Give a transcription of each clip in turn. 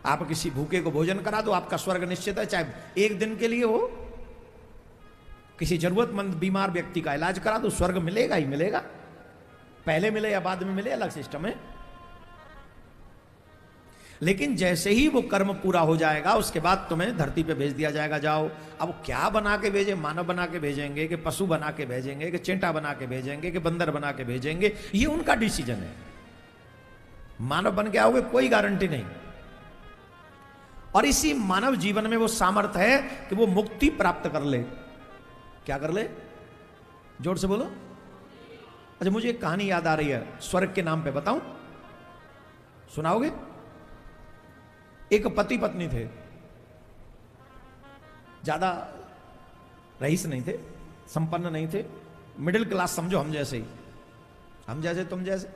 आप किसी भूखे को भोजन करा दो, आपका स्वर्ग निश्चित है, चाहे एक दिन के लिए हो। किसी जरूरतमंद बीमार व्यक्ति का इलाज करा दो, स्वर्ग मिलेगा ही मिलेगा। पहले मिले या बाद में मिले अलग सिस्टम है। लेकिन जैसे ही वो कर्म पूरा हो जाएगा उसके बाद तुम्हें धरती पे भेज दिया जाएगा, जाओ। अब वो क्या बना के भेजे, मानव बना के भेजेंगे कि पशु बना के भेजेंगे कि चेंटा बना के भेजेंगे कि बंदर बना के भेजेंगे, ये उनका डिसीजन है। मानव बन के आओगे कोई गारंटी नहीं। और इसी मानव जीवन में वो सामर्थ्य है कि वो मुक्ति प्राप्त कर ले। क्या कर ले? जोर से बोलो। अच्छा, मुझे एक कहानी याद आ रही है, स्वर्ग के नाम पे बताऊं, सुनाओगे? एक पति पत्नी थे, ज्यादा रईस नहीं थे, संपन्न नहीं थे, मिडिल क्लास समझो, हम जैसे ही, हम जैसे तुम जैसे,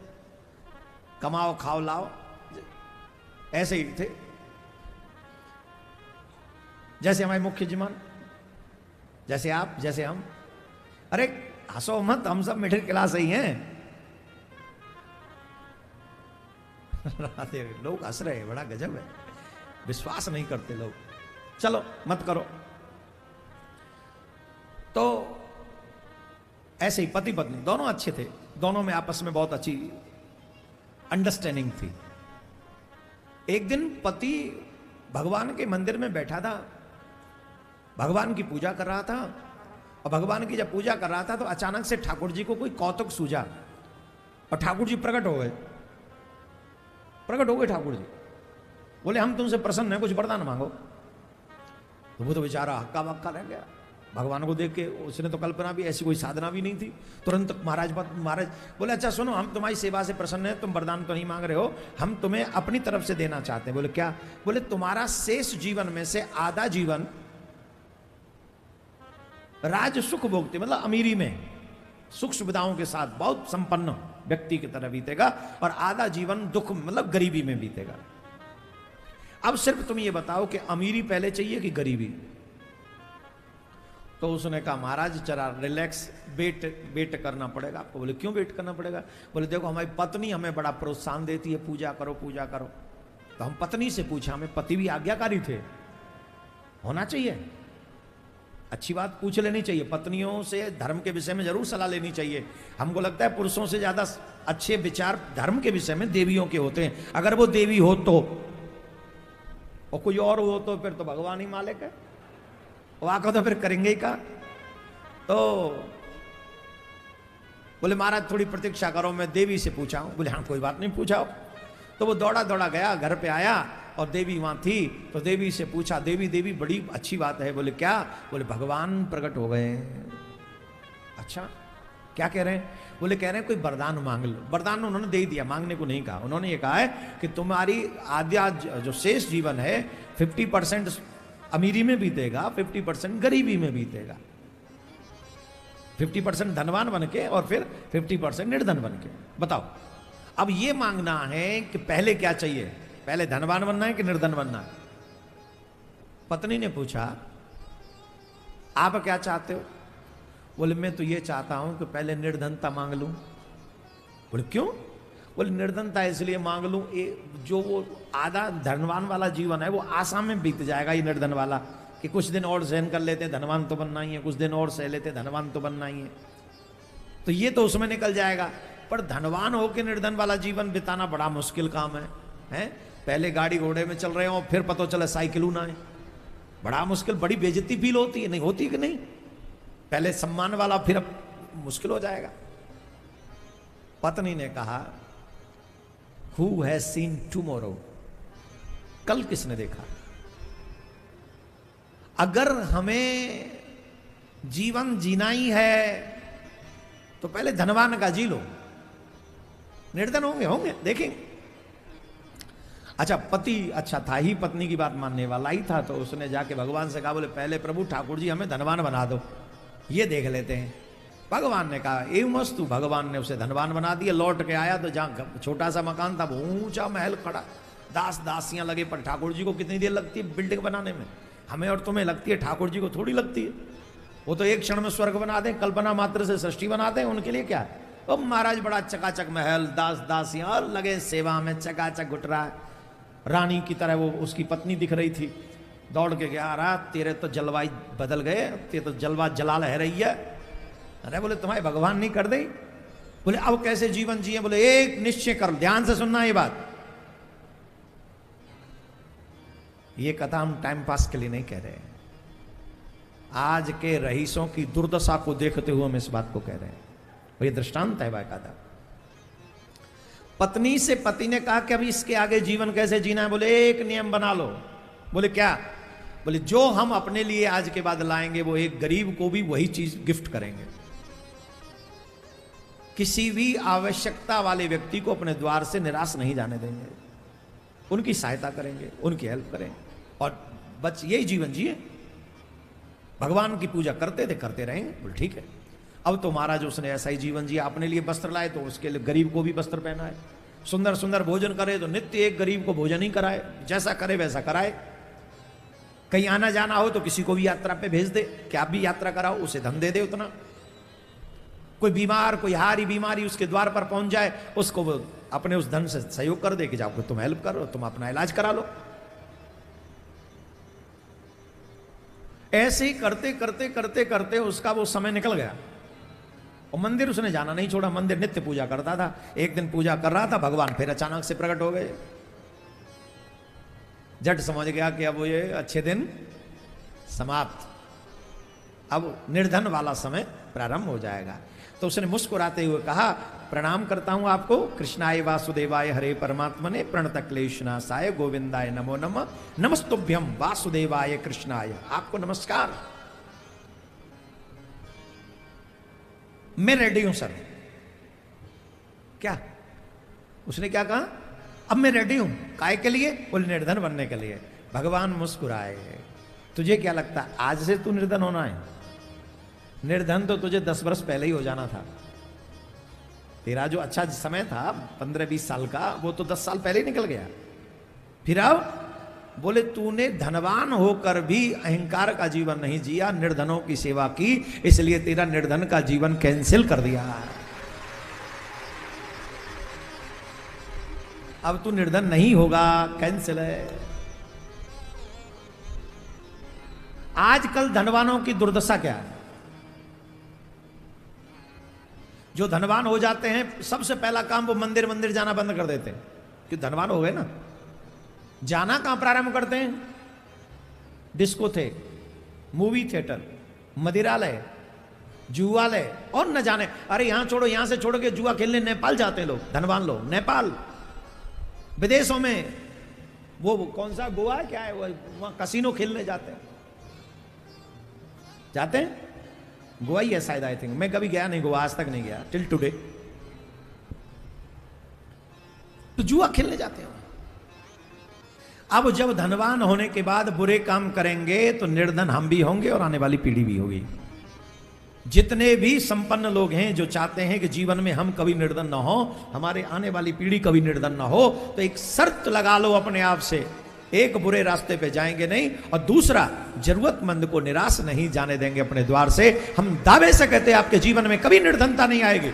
कमाओ खाओ लाओ ऐसे ही थे, जैसे हमारे मुख्य जीवन, जैसे आप जैसे हम। अरे हंसो मत, हम सब मिडिल क्लास ही हैं। लोग हंस रहे हैं, बड़ा गजब है, विश्वास नहीं करते लोग। चलो मत करो। तो ऐसे ही पति पत्नी दोनों अच्छे थे, दोनों में आपस में बहुत अच्छी अंडरस्टैंडिंग थी। एक दिन पति भगवान के मंदिर में बैठा था, भगवान की पूजा कर रहा था, और भगवान की जब पूजा कर रहा था तो अचानक से ठाकुर जी को कोई कौतुक सूझा, और ठाकुर जी प्रकट हो गए। प्रकट हो गए ठाकुर जी, बोले हम तुमसे प्रसन्न हैं, कुछ वरदान मांगो। तो वो तो बेचारा हक्का बक्का रह गया भगवान को देख के। उसने तो कल्पना भी, ऐसी कोई साधना भी नहीं थी। तुरंत महाराज बोले अच्छा सुनो, हम तुम्हारी सेवा से प्रसन्न हैं, तुम वरदान तो नहीं मांग रहे हो, हम तुम्हें अपनी तरफ से देना चाहते हैं। बोले क्या? बोले तुम्हारा शेष जीवन में से आधा जीवन राज सुख भोगते, मतलब अमीरी में सुख सुविधाओं के साथ बहुत संपन्न व्यक्ति की तरह बीतेगा, और आधा जीवन दुख मतलब गरीबी में बीतेगा। अब सिर्फ तुम ये बताओ कि अमीरी पहले चाहिए कि गरीबी? तो उसने कहा महाराज जरा रिलैक्स, वेट करना पड़ेगा आपको। बोले क्यों वेट करना पड़ेगा? बोले देखो हमारी पत्नी हमें बड़ा प्रोत्साहन देती है, पूजा करो पूजा करो। तो हम पत्नी से पूछा, हमें पति भी आज्ञाकारी थे, होना चाहिए, अच्छी बात पूछ लेनी चाहिए। पत्नियों से धर्म के विषय में जरूर सलाह लेनी चाहिए। हमको लगता है पुरुषों से ज्यादा अच्छे विचार धर्म के विषय में देवियों के होते हैं। अगर वो देवी हो तो, और कोई और हो तो फिर तो भगवान ही मालिक है, वाको तो फिर करेंगे ही का। तो बोले महाराज थोड़ी प्रतीक्षा करो, मैं देवी से पूछा हूं। बोले हाँ कोई बात नहीं, पूछाओ। तो वो दौड़ा दौड़ा गया, घर पे आया और देवी वहां थी। तो देवी से पूछा, देवी देवी बड़ी अच्छी बात है। बोले क्या? बोले भगवान प्रकट हो गए। अच्छा क्या कह रहे हैं? बोले कह रहे हैं कोई वरदान मांग लो। वरदान उन्होंने दे दिया, मांगने को नहीं कहा। उन्होंने ये कहा है कि तुम्हारी आद्या जो शेष जीवन है 50% अमीरी में बीतेगा, 50% गरीबी में बीतेगा। 50% धनवान बन के और फिर 50% निर्धन बन के। बताओ अब ये मांगना है कि पहले क्या चाहिए, पहले धनवान बनना है कि निर्धन बनना है? पत्नी ने पूछा आप क्या चाहते हो? बोले मैं तो ये चाहता हूं कि पहले निर्धनता मांग लूं। बोले क्यों? बोले निर्धनता इसलिए मांग लूं, जो वो आधा धनवान वाला जीवन है वो आसाम में बीत जाएगा, ये निर्धन वाला, कि कुछ दिन और सहन कर लेते धनवान तो बनना ही है, कुछ दिन और सह लेते धनवान तो बनना ही है, तो ये तो उसमें निकल जाएगा। पर धनवान होकर निर्धन वाला जीवन बिताना बड़ा मुश्किल काम है? पहले गाड़ी घोड़े में चल रहे हो, फिर पता चला साइकिल ना है, बड़ा मुश्किल, बड़ी बेइज्जती फील होती है, नहीं होती कि नहीं? पहले सम्मान वाला, फिर अब मुश्किल हो जाएगा। पत्नी ने कहा Who has seen tomorrow? कल किसने देखा? अगर हमें जीवन जीना ही है तो पहले धनवान का जी लो, निर्धन होंगे देखेंगे। अच्छा पति अच्छा था ही, पत्नी की बात मानने वाला ही था, तो उसने जाके भगवान से कहा, बोले पहले प्रभु ठाकुर जी हमें धनवान बना दो, ये देख लेते हैं। भगवान ने कहा एवं मस्तु। भगवान ने उसे धनवान बना दिया। लौट के आया तो जहां छोटा सा मकान था, ऊंचा महल खड़ा, दास दासियां लगे। पर ठाकुर जी को कितनी देर लगती है बिल्डिंग बनाने में? हमें और तुम्हें लगती है, ठाकुर जी को थोड़ी लगती है। वो तो एक क्षण में स्वर्ग बना दें, कल्पना मात्र से सृष्टि बना दें, उनके लिए क्या है? अब महाराज बड़ा चकाचक महल, दास दासियां और लगे सेवा में, चकाचक घुट रहा है। रानी की तरह वो उसकी पत्नी दिख रही थी। दौड़ के गया, रहा तेरे तो जलवायु बदल गए, तेरे तो जलवा जलाल है रही है। अरे बोले तुम्हारे भगवान नहीं कर दे? बोले अब कैसे जीवन जिए? बोले एक निश्चय कर, ध्यान से सुनना ये बात। ये कथा हम टाइम पास के लिए नहीं कह रहे, आज के रईसों की दुर्दशा को देखते हुए हम इस बात को कह रहे हैं। और ये दृष्टांत है बाकायदा। पत्नी से पति ने कहा कि अभी इसके आगे जीवन कैसे जीना है? बोले एक नियम बना लो। बोले क्या? बोले जो हम अपने लिए आज के बाद लाएंगे वो एक गरीब को भी वही चीज गिफ्ट करेंगे। किसी भी आवश्यकता वाले व्यक्ति को अपने द्वार से निराश नहीं जाने देंगे, उनकी सहायता करेंगे, उनकी हेल्प करें और बस यही जीवन जिए। भगवान की पूजा करते थे, करते रहेंगे। बोले ठीक है। अब तो महाराज उसने ऐसा ही जीवन जिया, अपने लिए वस्त्र लाए तो उसके लिए गरीब को भी वस्त्र पहनाए, सुंदर सुंदर भोजन करे तो नित्य एक गरीब को भोजन ही कराए, जैसा करे वैसा कराए। कहीं आना जाना हो तो किसी को भी यात्रा पे भेज दे कि आप भी यात्रा कराओ, उसे धन दे दे उतना। कोई बीमार, कोई हारी बीमारी उसके द्वार पर पहुंच जाए, उसको वो अपने उस धन से सहयोग कर दे कि जाओ तुम हेल्प करो, तुम अपना इलाज करा लो। ऐसे ही करते करते करते करते उसका वो समय निकल गया और मंदिर उसने जाना नहीं छोड़ा। मंदिर नित्य पूजा करता था। एक दिन पूजा कर रहा था, भगवान फिर अचानक से प्रकट हो गए। झट समझ गया कि अब ये अच्छे दिन समाप्त, अब निर्धन वाला समय प्रारंभ हो जाएगा। तो उसने मुस्कुराते हुए कहा, प्रणाम करता हूं आपको, कृष्णाय वासुदेवाय हरे परमात्मने प्रणत क्लेशनाशाय गोविंदाय नमो नमः, नमस्तुभ्यम वासुदेवाय कृष्णाय। आपको नमस्कार, मैं रेडी हूं सर। क्या? उसने क्या कहा? अब मैं रेडी हूं। काय के लिए? बोले निर्धन बनने के लिए। भगवान मुस्कुराए, तुझे क्या लगता आज से तू निर्धन होना है? निर्धन तो तुझे 10 वर्ष पहले ही हो जाना था। तेरा जो अच्छा समय था 15-20 साल का, वो तो 10 साल पहले ही निकल गया। फिर अब बोले तूने धनवान होकर भी अहंकार का जीवन नहीं जिया, निर्धनों की सेवा की, इसलिए तेरा निर्धन का जीवन कैंसिल कर दिया। अब तू निर्धन नहीं होगा, कैंसिल है। आजकल धनवानों की दुर्दशा क्या है? जो धनवान हो जाते हैं सबसे पहला काम वो मंदिर मंदिर जाना बंद कर देते हैं, कि धनवान हो गए ना। जाना कहां प्रारंभ करते हैं? डिस्को थे, मूवी थिएटर, मदिरालय, जुआलय और न जाने। अरे यहां छोड़ो, यहां से छोड़ के जुआ खेलने नेपाल जाते हैं लोग, धनवान लोग। नेपाल, विदेशों में वो कौन सा गोवा क्या है, वहां कसिनो खेलने जाते हैं। जाते हैं, गोवा ही है शायद, आई थिंक। मैं कभी गया नहीं गोवा, आज तक नहीं गया टिल टुडे। तो जुआ खेलने जाते हैं। अब जब धनवान होने के बाद बुरे काम करेंगे तो निर्धन हम भी होंगे और आने वाली पीढ़ी भी होगी। जितने भी संपन्न लोग हैं जो चाहते हैं कि जीवन में हम कभी निर्धन ना हो, हमारे आने वाली पीढ़ी कभी निर्धन ना हो, तो एक शर्त लगा लो अपने आप से, एक बुरे रास्ते पे जाएंगे नहीं, और दूसरा जरूरतमंद को निराश नहीं जाने देंगे अपने द्वार से। हम दावे से कहते हैं आपके जीवन में कभी निर्धनता नहीं आएगी।